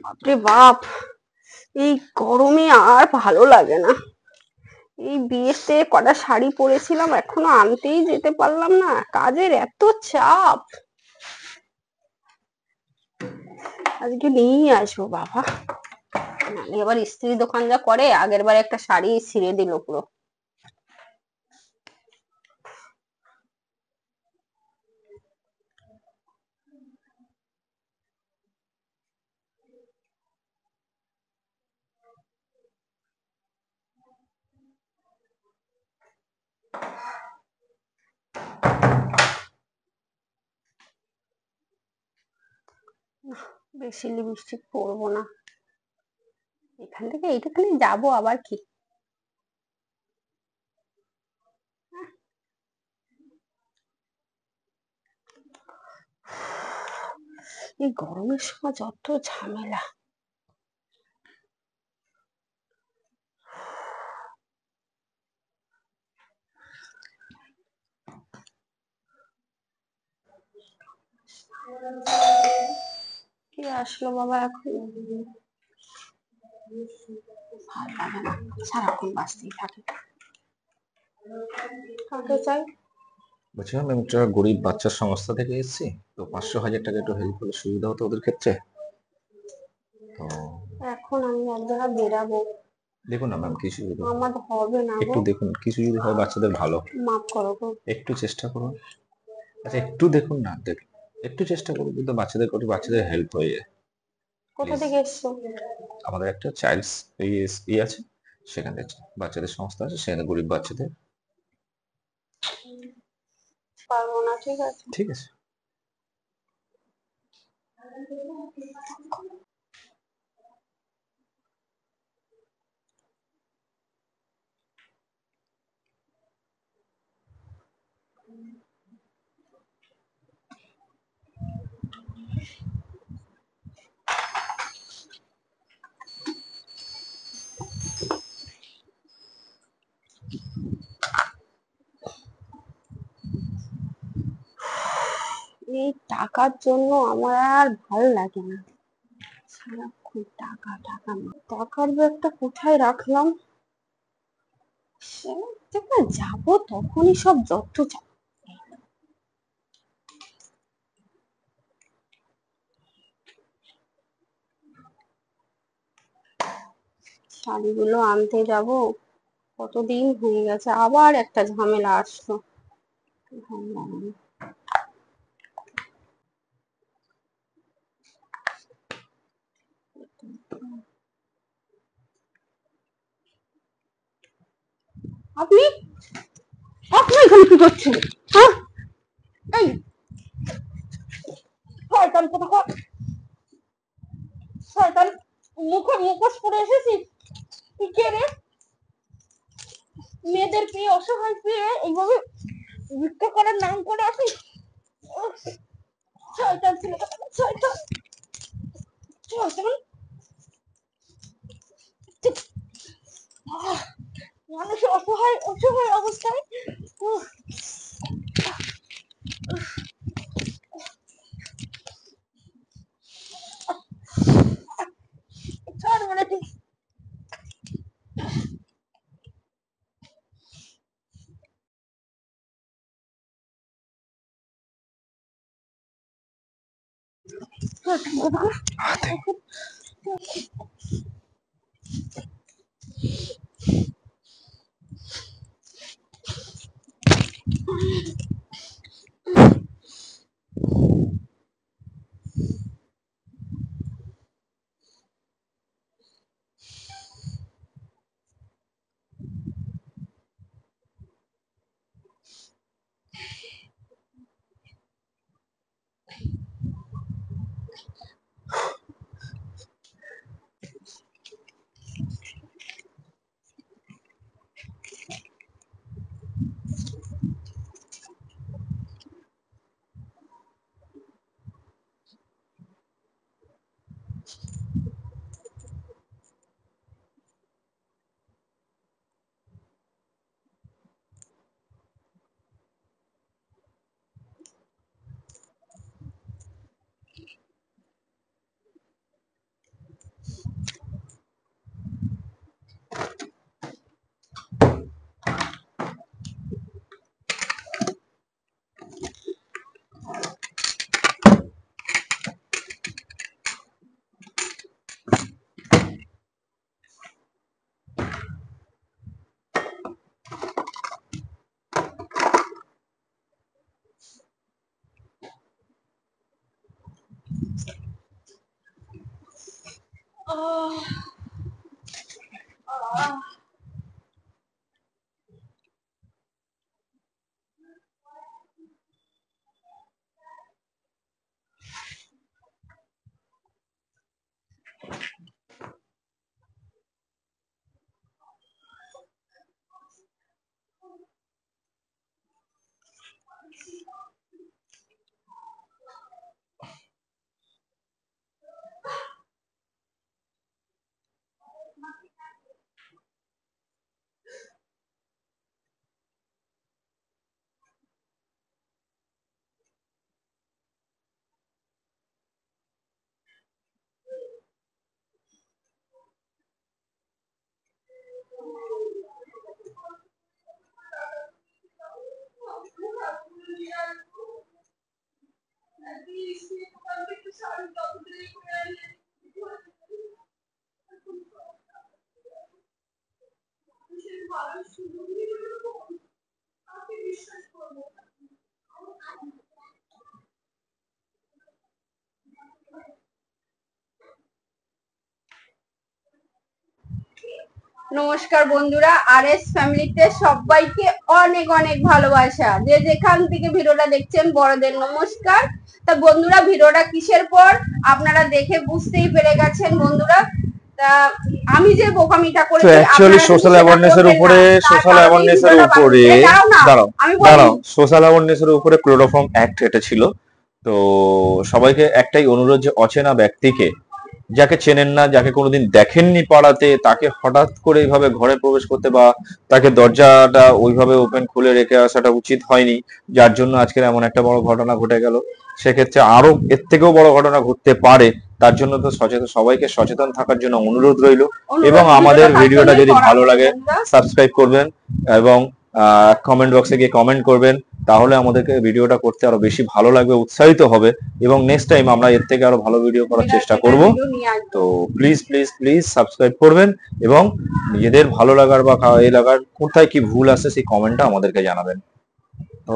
বাপরে বাপ, এই গরমে আর ভালো লাগে না। এই বিয়েতে কটা শাড়ি পরেছিলাম, এখনো আনতেই যেতে পারলাম না, কাজের এত চাপ। আজকে নিয়েই আসবো বাবা, নাহলে এবার স্ত্রী দোকান যা করে, আগের বার একটা শাড়ি ছিঁড়ে দিল পুরো। বেশি লিপস্টিক পরবো না, এখান থেকে এইটাখানে যাবো আবার কি। এই গরমের সময় যত ঝামেলা। কি আসলো বাবা এখন, ভালো লাগে না, সারাক্ষণ বাঁচতেই থাকে। কাকে চাই? বলছিলাম আমি একটা গরিব বাচ্চার সংস্থা থেকে এসেছি, তো 500-1000 টাকা একটু হেল্প করলে সুবিধা হতো ওদের ক্ষেত্রে। তো এখন আমি এক জায়গায় বেরাবো, দেখুন না ম্যাম, কিছু যদি আমার হবে না একটু গো, দেখুন, কিছু যদি হয় বাচ্চাদের ভালো হয়, মাফ করো গো। একটু চেষ্টা করুন। আচ্ছা একটু দেখুন না, দেখুন একটু চেষ্টা করুন, কিন্তু বাচ্চাদের একটু বাচ্চাদের হেল্প হয়ে যায় কোথা প্লিজ। থেকে এসছো? আমাদের একটা চাইল্ডস ই আছে, সেখান থেকে বাচ্চাদের সংস্থা আছে, সেখানে গরিব বাচ্চাদের। পারবো না, ঠিক আছে। ঠিক আছে। এই টাকার জন্য আমার আর ভালো লাগে না, সারাক্ষণ টাকা টাকা। টাকার ব্যাগটা কোথায় রাখলাম, যখন যাবো তখনই সব যত চাপ। শাড়িগুলো আনতে যাব, কতদিন হয়ে গেছে, আবার একটা ঝামেলা আসলো, ভালো লাগে না। আপনি আপনি এখানে কি করছেন? হ্যাঁ, এই শয়তান কোথাকার, শয়তান, মুখে মুখোশ পরে এসেছিস তুই, কে রে? মেয়েদের পেয়ে, অসহায় পেয়ে এইভাবে ভিক্ষা করার নাম করে আসিস? উফ, শয়তান ছিল, শয়তান, শয়তান। মানুষ অসহায় অসহায় অবস্থায়, উফ, ছাড় মানে তুই। আহ, আহ। নমস্কার বন্ধুরা, আর এস ফ্যামিলিতে সবাইকে অনেক অনেক ভালোবাসা। যে যেখান থেকে ভিডিওটা দেখছেন বড়দের নমস্কার। তা বন্ধুরা, ভিডিওটা কিসের পর আপনারা দেখে বুঝতেই পেরে গেছেন বন্ধুরা। তা আমি যে বোকামিটা করেছি, অ্যাকচুয়ালি সোশ্যাল অ্যাওয়ারনেসের উপরে সোশ্যাল অ্যাওয়ারনেসের উপরে ক্লোরোফর্ম অ্যাক্ট এটা ছিল। তো সবাইকে একটাই অনুরোধ, যে অচেনা ব্যক্তিকে, যাকে চেনেন না, যাকে কোনোদিন দেখেননি পাড়াতে, তাকে হঠাৎ করে এইভাবে ঘরে প্রবেশ করতে বা তাকে দরজাটা ওইভাবে ওপেন খুলে রেখে আসাটা উচিত হয়নি, যার জন্য আজকের এমন একটা বড় ঘটনা ঘটে গেল। সেক্ষেত্রে আরো এর থেকেও বড় ঘটনা ঘটতে পারে, তার জন্য তো সবাইকে সচেতন থাকার জন্য অনুরোধ রইল। এবং আমাদের ভিডিওটা যদি ভালো লাগে সাবস্ক্রাইব করবেন এবং কমেন্ট বক্সে গিয়ে কমেন্ট করবেন, তাহলে আমাদেরকে ভিডিওটা করতে আরো বেশি ভালো লাগবে, উৎসাহিত হবে, এবং নেক্সট টাইম আমরা এর থেকে আরো ভালো ভিডিও করার চেষ্টা করব। তো প্লিজ প্লিজ প্লিজ সাবস্ক্রাইব করবেন এবং নিজেদের ভালো লাগার বা এই লাগার কোথায় কি ভুল আছে সেই কমেন্টটা আমাদেরকে জানাবেন। তো